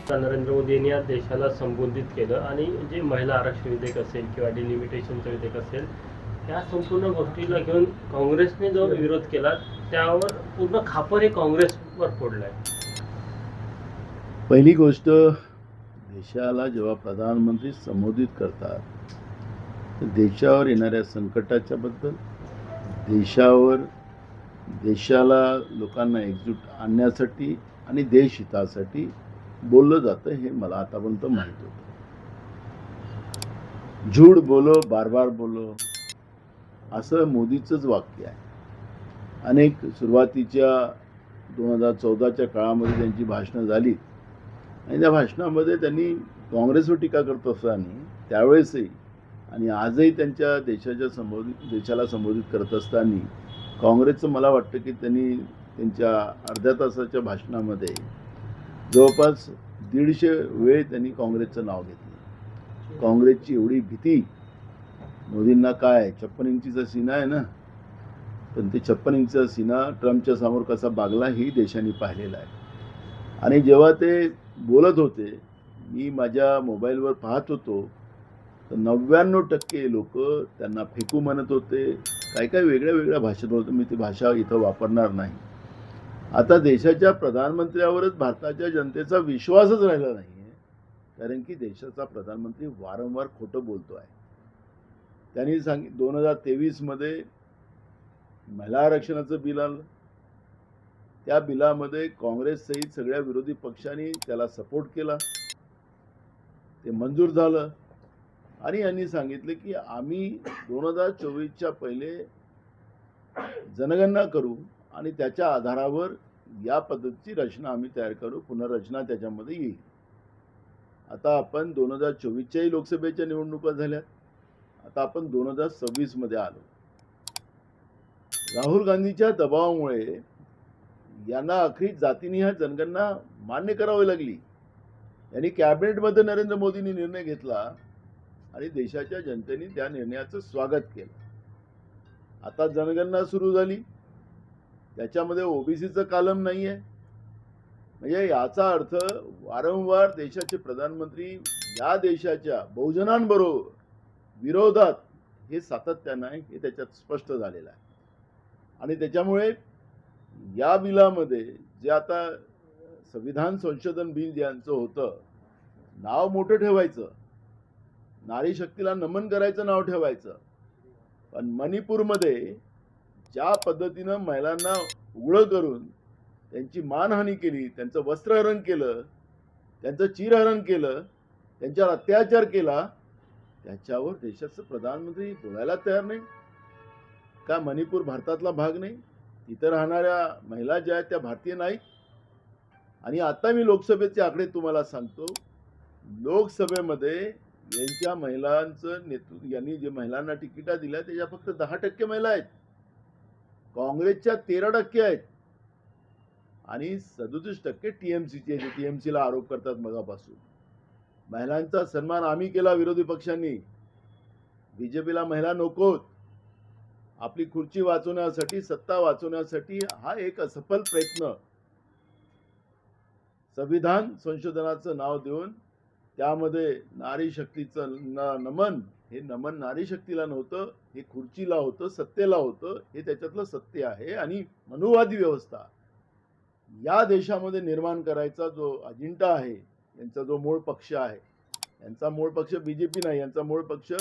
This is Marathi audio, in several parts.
नरेंद्र मोदी यांनी या देशाला संबोधित केलं आणि जे महिला आरक्षण विधेयक असेल किंवा डिलिमिटेशनचं विधेयक असेल, या संपूर्ण गोष्टीला घेऊन काँग्रेसने जो विरोध केला त्यावर पूर्ण खापर हे काँग्रेसवर फोडलंय. पहिली गोष्ट, देशाला जेव्हा प्रधानमंत्री संबोधित करतात तर देशावर येणाऱ्या संकटाच्या बद्दल, देशाला लोकांना एकजूट आणण्यासाठी आणि देशहितासाठी बोललं जातं हे मला आतापर्यंत माहीत होतं. झूठ बोलो बार बार बोलो असं मोदीचंच वाक्य आहे. अनेक सुरुवातीच्या 2014च्या काळामध्ये त्यांची भाषणं झाली आणि त्या भाषणामध्ये त्यांनी काँग्रेसवर टीका करत असताना त्यावेळेसही आणि आजही त्यांच्या देशाला संबोधित करत असताना काँग्रेसचं मला वाटतं की त्यांनी त्यांच्या अर्ध्या तासाच्या भाषणामध्ये जवळपास 150 वेळ त्यांनी काँग्रेसचं नाव घेतलं. काँग्रेसची एवढी भीती मोदींना काय, 56 इंचीचा सीना आहे ना, पण ते 56 इंचचा सीना ट्रम्पच्या समोर कसा बागला ही देशाने पाहिलेला आहे. आणि जेव्हा ते बोलत होते, मी माझ्या मोबाईलवर पाहत होतो तर 99% लोक त्यांना फेकू म्हणत होते, काय वेगळ्या भाषेत होतं. मी ती भाषा इथं वापरणार नाही. आता देशाच्या प्रधानमंत्र्यावरच भारताच्या जनतेचा विश्वासच राहिला नाही आहे, कारण की देशाचा प्रधानमंत्री वारंवार खोटं बोलतो आहे. त्यांनी 2023मध्ये महिला आरक्षणाचं बिल आलं. त्या बिलामध्ये काँग्रेससहित सगळ्या विरोधी पक्षांनी त्याला सपोर्ट केला, ते मंजूर झालं आणि यांनी सांगितलं की आम्ही 2024च्या पहिले जनगणना करू आणि त्याच्या आधारावर या पद्धतीची रचना आम्ही तयार करू, पुनर्रचना त्याच्यामध्ये येईल. आता आपण 2024च्याही लोकसभेच्या निवडणुका झाल्या, आता आपण 2026 मध्ये आलो. राहुल गांधीच्या दबावामुळे यांना अखेर जातीनिहाय जनगणना मान्य करावी लागली. यांनी कॅबिनेटमध्ये नरेंद्र मोदींनी निर्णय घेतला आणि देशाच्या जनतेने त्या निर्णयाचं स्वागत केलं. आता जनगणना सुरू झाली, त्याच्यामध्ये ओबीसीचं कॉलम नाहीये. म्हणजे याचा अर्थ वारंवार देशाचे प्रधानमंत्री या देशाच्या बहुजनांबरोबर विरोधात हे सातत्यानं आहे, हे त्याच्यात स्पष्ट झालेलं आहे. आणि त्याच्यामुळे या बिलामध्ये जे आता संविधान संशोधन बिल ज्यांचं होतं, नाव मोठं ठेवायचं, नारी शक्तीला नमन करायचं नाव ठेवायचं, पण मणिपूरमध्ये ज्या पद्धतीनं महिलांना उघडं करून त्यांची मानहानी केली, त्यांचं वस्त्रहरण केलं, त्यांचं चिरहरण केलं, त्यांच्यावर अत्याचार केला, त्याच्यावर देशाचे प्रधानमंत्री बोलायला तयार नाही का? मणिपूर भारतातला भाग नाही? तिथं राहणाऱ्या महिला ज्या आहेत त्या भारतीय नाहीत? आणि आता मी लोकसभेचे आकडे तुम्हाला सांगतो. लोकसभेमध्ये यांच्या महिलांचं नेतृत्व, यांनी जे महिलांना तिकिटा दिल्या त्याच्या फक्त 10% महिला आहेत, काँग्रेसच्या 13% आहेत आणि 37% टीएमसीचे, जे टीएमसीला आरोप करतात मगापासून. महिलांचा सन्मान आम्ही केला विरोधी पक्षांनी. बीजेपीला महिला नकोत. आपली खुर्ची वाचवण्यासाठी, सत्ता वाचवण्यासाठी हा एक असफल प्रयत्न. संविधान संशोधनाचं नाव देऊन त्यामध्ये नारी शक्तीचं नमन, हे नमन नारी शक्तीला नव्हतं, हे खुर्चीला होतं, सत्तेला होतं. हे त्याच्यातलं सत्य आहे. आणि मनुवादी व्यवस्था या देशामध्ये निर्माण करायचा जो अजेंडा आहे, यांचा जो मूळ पक्ष आहे, यांचा मूळ पक्ष बीजेपी नाही, यांचा मूळ पक्ष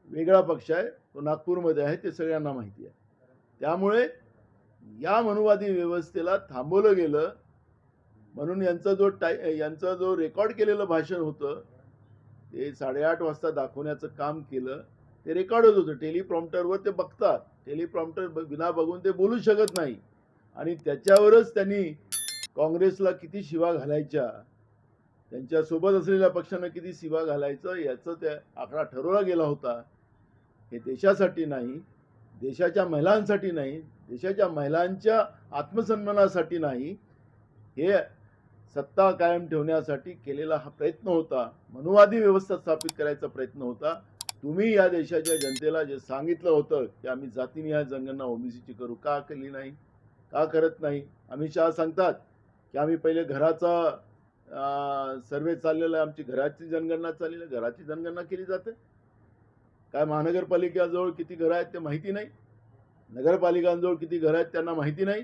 वेगळा पक्ष आहे, तो नागपूरमध्ये आहे, ते सगळ्यांना माहिती आहे. त्यामुळे या मनुवादी व्यवस्थेला थांबवलं गेलं. म्हणून यांचा जो रेकॉर्ड केलेलं भाषण होतं ते 8:30 वाजता दाखवण्याचं काम केलं. ते रेकॉर्डच होतं, टेलिप्रॉम्प्टरवर ते बघतात, टेलिप्रॉम्प्टर विना बघून ते बोलू शकत नाही. आणि त्याच्यावरच त्यांनी काँग्रेसला किती शिवा घालायच्या, त्यांच्यासोबत असलेल्या पक्षांना किती शिवा घालायचं याचं त्या आकडा ठरवला गेला होता. हे देशासाठी नाही, देशाच्या महिलांसाठी नाही, देशाच्या महिलांच्या आत्मसन्मानासाठी नाही, हे सत्ता कायम ठेवण्यासाठी केलेला हा प्रयत्न होता. मनुवादी व्यवस्था स्थापित करायचा प्रयत्न होता. तुम्ही या देशाच्या जनतेला जे सांगितलं होतं की आम्ही जातीनिहाय जनगणना ओबीसीची करू, का केली नाही, का करत नाही? अमित शहा सांगतात की आम्ही पहिले घराचा सर्वे चाललेला आहे, आमची घराची जनगणना चाललेली आहे, घराची जनगणना केली जाते. काय महानगरपालिकेजवळ किती घरं आहेत ते माहिती नाही, नगरपालिकांजवळ किती घरं आहेत त्यांना माहिती नाही,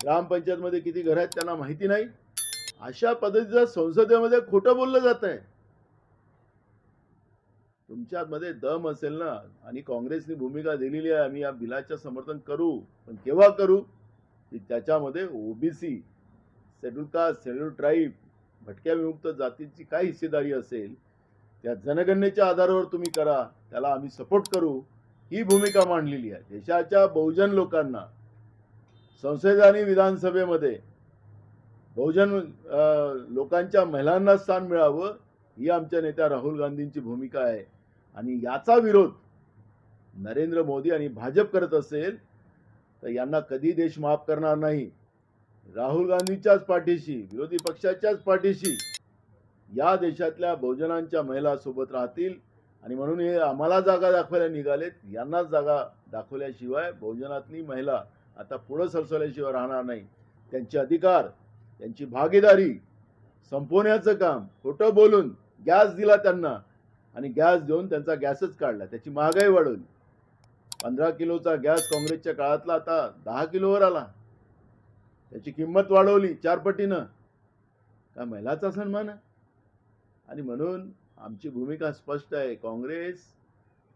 ग्रामपंचायतमध्ये किती घरं आहेत त्यांना माहिती नाही. अशा पद्धतीचं संसदेमध्ये खोटं बोललं जात आहे. तुमच्यामध्ये दम असेल ना, आणि काँग्रेसने भूमिका दिलेली आहे, आम्ही या बिलाचं समर्थन करू, पण केव्हा करू की त्याच्यामध्ये OBC, schedule caste, schedule tribe, भटक्या विमुक्त जातीची काय हिस्सेदारी असेल त्या जनगणनेच्या आधारावर तुम्ही करा, त्याला आम्ही सपोर्ट करू, ही भूमिका मांडलेली आहे. देशाच्या बहुजन लोकांना संसद आणि विधानसभेमध्ये बहुजन लोकांच्या महिलांना स्थान मिळावं, ही आमच्या नेत्या राहुल गांधींची भूमिका आहे. आणि याचा विरोध नरेंद्र मोदी आणि भाजप करत असेल तर यांना कधी देश माफ करणार नाही. राहुल गांधीच्याच पाठीशी, विरोधी पक्षाच्याच पाठीशी या देशातल्या बहुजनांच्या महिला सोबत राहतील. आणि म्हणून हे आम्हाला जागा दाखवायला निघालेत, यांनाच जागा दाखवल्याशिवाय बहुजनातली महिला आता पुढे सरसवल्याशिवाय राहणार नाही. त्यांचे अधिकार, त्यांची भागीदारी संपवण्याचं काम खोटं बोलून गॅस दिला त्यांना, आणि गॅस देऊन त्यांचा गॅसच काढला, त्याची महागाई वाढवली. 15 किलोचा गॅस काँग्रेसच्या काळातला आता 10 किलोवर आला, त्याची किंमत वाढवली 4 पटीनं. का महिलाचा सन्मान आहे? आणि म्हणून आमची भूमिका स्पष्ट आहे. काँग्रेस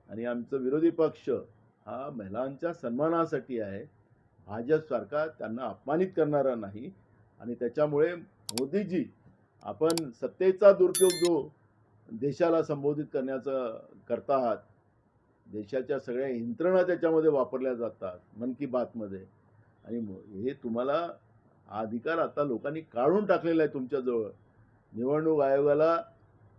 आणि आमचं विरोधी पक्ष हा महिलांच्या सन्मानासाठी आहे, भाजपसारखा त्यांना अपमानित करणारा नाही. आणि त्याच्यामुळे मोदीजी, आपण सत्तेचा दुरुपयोग जो देशाला संबोधित करण्याचं करता आहात, देशाच्या सगळ्या यंत्रणा त्याच्यामध्ये वापरल्या जातात मन की बातमध्ये, आणि हे तुम्हाला हा अधिकार आता लोकांनी काढून टाकलेला आहे तुमच्याजवळ. निवडणूक आयोगाला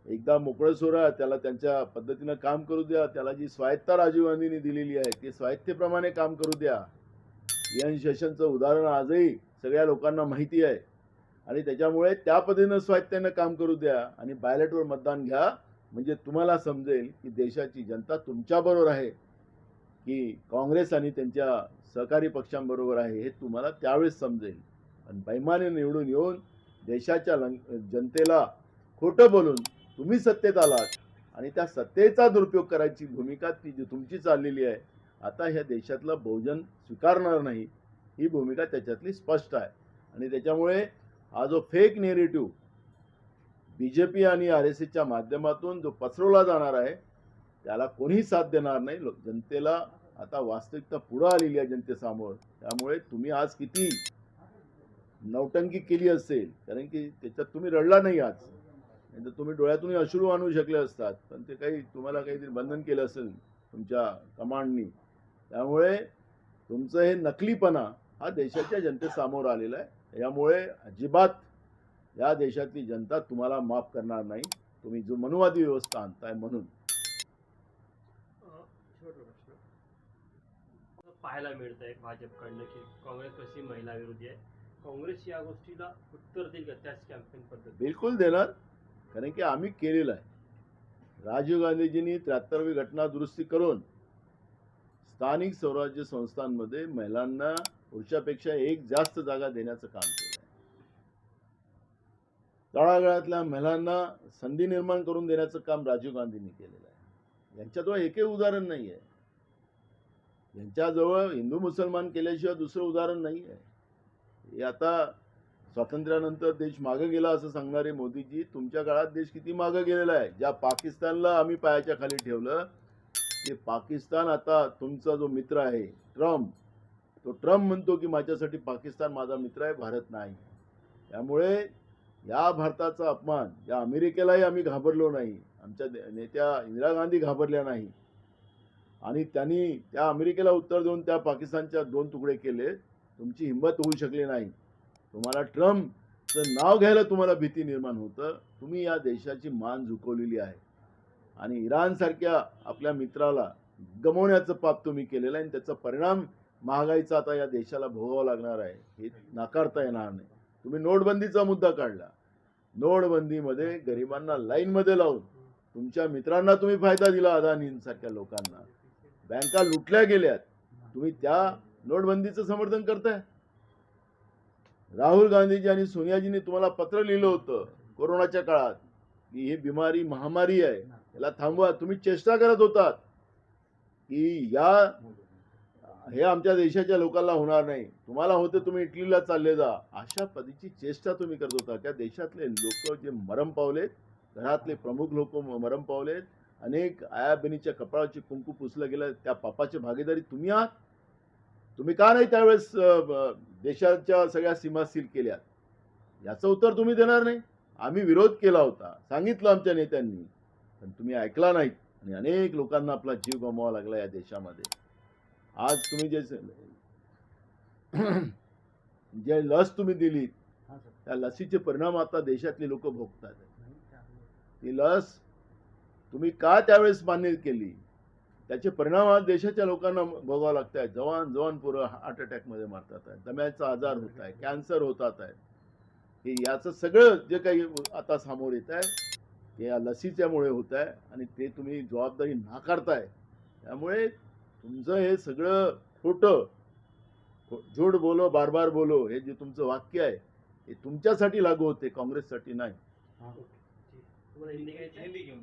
एकदा मोकळं सोडा, त्याला त्यांच्या पद्धतीनं काम करू द्या. त्याला जी स्वायत्ता राजीव गांधींनी दिलेली आहे ती स्वायत्तेप्रमाणे काम करू द्या. एन शेषनचं उदाहरण आजही सगळ्या लोकांना माहिती आहे, आणि त्याच्यामुळे त्या पद्धतीनं स्वायत्तेनं काम करू द्या आणि बॅलेटवर मतदान घ्या. म्हणजे तुम्हाला समजेल की देशाची जनता तुमच्याबरोबर आहे की काँग्रेस आणि त्यांच्या सहकारी पक्षांबरोबर आहे, हे तुम्हाला त्यावेळेस समजेल. पण बैमाने निवडून येऊन देशाच्या जनतेला खोटं बोलून तुम्ही सत्तेत आलात, आणि त्या सत्तेचा दुरुपयोग करायची भूमिका ती जी तुमची चाललेली आहे, आता ह्या देशातला बहुजन स्वीकारणार नाही, ही भूमिका त्याच्यातली स्पष्ट आहे. आणि त्याच्यामुळे हा जो फेक नेरेटिव्ह बीजेपी आणि RSSच्या माध्यमातून जो पसरवला जाणार आहे त्याला कोणी साथ देणार नाही. जनतेला आता वास्तविकता पुढे आलेली आहे जनतेसमोर. त्यामुळे तुम्ही आज किती नौटंकी केली असेल, कारण की त्याच्यात तुम्ही रडला नाही आज, नाही तर तुम्ही डोळ्यातून अश्रू आणू शकले असतात, पण ते काही तुम्हाला काहीतरी बंधन केलं असेल तुमच्या कमांडनी. त्यामुळे तुमचं हे नकलीपणा हा देशाच्या जनतेसमोर आलेला आहे. यामुळे अजिबात या देशातली जनता तुम्हाला माफ करणार नाही, तुम्ही जो मनुवादी व्यवस्था आणताय म्हणून. छोटा प्रश्न पाहायला मिळत आहे भाजपकडनं की काँग्रेस कशी महिला विरोधी आहे. काँग्रेस या गोष्टीला उत्तर देईल का त्याच कॅम्पेन पद्धती? बिलकुल देणार, कारण की आम्ही केलेलं आहे. राजीव गांधीजींनी 73वी घटना दुरुस्ती करून स्थानिक स्वराज्य संस्थांमध्ये महिलांना पुरुषापेक्षा एक जास्त जागा देण्याचं काम केलं आहे. तळागाळातल्या महिलांना संधी निर्माण करून देण्याचं काम राजीव गांधींनी केलेलं आहे. यांच्याजवळ एकही उदाहरण नाही आहे. यांच्याजवळ हिंदू मुसलमान केल्याशिवाय दुसरं उदाहरण नाही आहे. हे आता स्वातंत्र्यानंतर देश मागे गेला असं सांगणारे मोदीजी, तुमच्या काळात देश किती मागे गेलेला आहे. ज्या पाकिस्तानला आम्ही पायाच्या खाली ठेवलं, ते पाकिस्तान आता तुमचा जो मित्र आहे ट्रम्प, तो ट्रम्प म्हणतो की माझ्यासाठी पाकिस्तान माझा मित्र आहे, भारत नाही. त्यामुळे या भारताचा अपमान, या अमेरिकेलाही आम्ही घाबरलो नाही, आमच्या नेत्या इंदिरा गांधी घाबरल्या नाही, आणि त्यांनी त्या अमेरिकेला उत्तर देऊन त्या पाकिस्तानच्या 2 तुकडे केले. तुमची हिंमत होऊ शकली नाही. तुम्हाला ट्रम्पचं नाव घ्यायला तुम्हाला भीती निर्माण होतं. तुम्ही या देशाची मान झुकवलेली आहे, आणि इराणसारख्या आपल्या मित्राला गमवण्याचं पाप तुम्ही केलेलं आहे, आणि त्याचा परिणाम महागाईचा आता या देशाला भोगावा लागणार आहे, हे नाकारता येणार नाही. तुम्ही नोटबंदीचा मुद्दा काढला. नोटबंदीमध्ये गरिबांना लाईनमध्ये लावून तुमच्या मित्रांना तुम्ही फायदा दिला, अदानींसारख्या लोकांना. बँका लुटल्या गेल्यात, तुम्ही त्या नोटबंदीचं समर्थन करताय. राहुल गांधीजी आणि सोनियाजींनी तुम्हाला पत्र लिहिलं होतं कोरोनाच्या काळात की ही बिमारी महामारी आहे, याला थांबवा. तुम्ही चेष्टा करत होतात की हे आमच्या देशाच्या लोकांना होणार नाही, तुम्हाला होते तुम्ही इटलीला चालले जा. अशा पद्धतीची चेष्टा तुम्ही करत होता. त्या देशातले लोक जे मरण पावलेत, घरातले प्रमुख लोक मरण पावलेत, अनेक आया बहिणीच्या कपाळाची कुंकू पुसलं गेलं, त्या पापाची भागीदारी तुम्ही आहात. तुम्ही का नाही त्यावेळेस देशाच्या सगळ्या सीमा सील केल्या? याचं उत्तर तुम्ही देणार नाही. आम्ही विरोध केला होता, सांगितलं आमच्या नेत्यांनी, पण तुम्ही ऐकला नाहीत आणि अनेक लोकांना आपला जीव गमवावा लागला या देशामध्ये. आज तुम्ही जे लस तुम्ही दिली, त्या लसीचे परिणाम आता देशातली लोक भोगतात. ती लस तुम्ही का त्यावेळेस मान्य केली, त्याचे परिणाम आज देशाच्या लोकांना भोगावे लागत आहेत. जवान पोरं हार्ट अटॅकमध्ये मारतात आहेत, दम्याचा आजार होत आहे, कॅन्सर होतात आहेत. हे याचं सगळं जे काही आता समोर येत आहे ते या लसीच्यामुळे होत आहे आणि ते तुम्ही जबाबदारी नाकारताय. त्यामुळे तुमचं हे सगळं खोटं, झूठ बोलो बार बार बोलो, हे जे तुमचं वाक्य आहे हे तुमच्यासाठी लागू होते, काँग्रेससाठी नाही. तुम्हाला हिंदी घ्यायची? हिंदी घेऊन